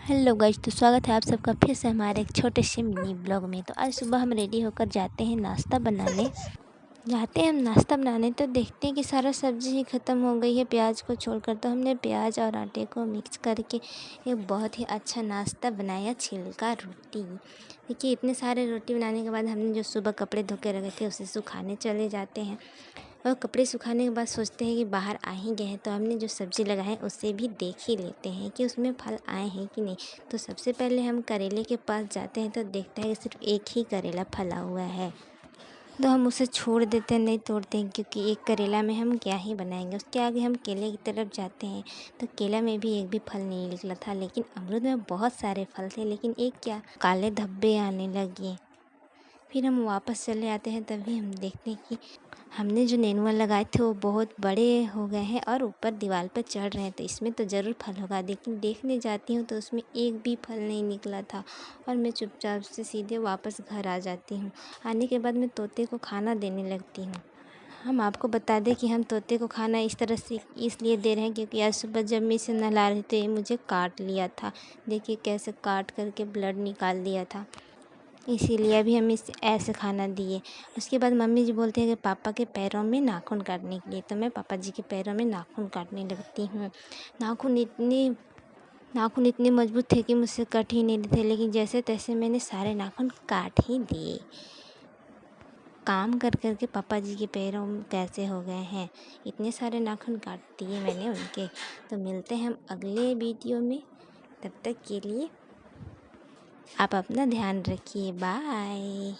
Hello guys, तो स्वागत है आप सबका फिर से हमारे एक छोटे से मिनी ब्लॉग में। तो आज सुबह हम रेडी होकर जाते हैं नाश्ता बनाने। तो देखते हैं कि सारा सब्ज़ी ही ख़त्म हो गई है प्याज को छोड़कर। तो हमने प्याज और आटे को मिक्स करके एक बहुत ही अच्छा नाश्ता बनाया, छिलका रोटी। देखिए, इतने सारे रोटी बनाने के बाद हमने जो सुबह कपड़े धो के रखे थे उसे सुखाने चले जाते हैं। और कपड़े सुखाने के बाद सोचते हैं कि बाहर आ ही गए हैं, तो हमने जो सब्ज़ी लगाई है उसे भी देख ही लेते हैं कि उसमें फल आए हैं कि नहीं। तो सबसे पहले हम करेले के पास जाते हैं तो देखते हैं कि सिर्फ एक ही करेला फला हुआ है। तो हम उसे छोड़ देते हैं, नहीं तोड़ते हैं, क्योंकि एक करेला में हम क्या ही बनाएंगे। उसके आगे हम केले की तरफ जाते हैं तो केला में भी एक भी फल नहीं निकला था, लेकिन अमरूद में बहुत सारे फल थे, लेकिन एक क्या काले धब्बे आने लगे। फिर हम वापस चले आते हैं, तभी हम देखते हैं कि हमने जो नेनुआ लगाए थे वो बहुत बड़े हो गए हैं और ऊपर दीवार पर चढ़ रहे हैं। तो इसमें तो ज़रूर फल होगा, लेकिन देखने जाती हूँ तो उसमें एक भी फल नहीं निकला था। और मैं चुपचाप से सीधे वापस घर आ जाती हूँ। आने के बाद मैं तोते को खाना देने लगती हूँ। हम आपको बता दें कि हम तोते को खाना इस तरह से इसलिए दे रहे हैं क्योंकि आज सुबह जब मैं इसे नहला रही थी तो ये मुझे काट लिया था। देखिए कैसे काट करके ब्लड निकाल दिया था, इसीलिए अभी हम इसे ऐसे खाना दिए। उसके बाद मम्मी जी बोलती है कि पापा के पैरों में नाखून काटने के लिए, तो मैं पापा जी के पैरों में नाखून काटने लगती हूँ। नाखून इतने मजबूत थे कि मुझसे कट ही नहीं थे, लेकिन जैसे तैसे मैंने सारे नाखून काट ही दिए। काम कर कर के पापा जी के पैरों में कैसे हो गए हैं, इतने सारे नाखून काट दिए मैंने उनके। तो मिलते हैं हम अगले वीडियो में, तब तक के लिए आप अपना ध्यान रखिए। बाय।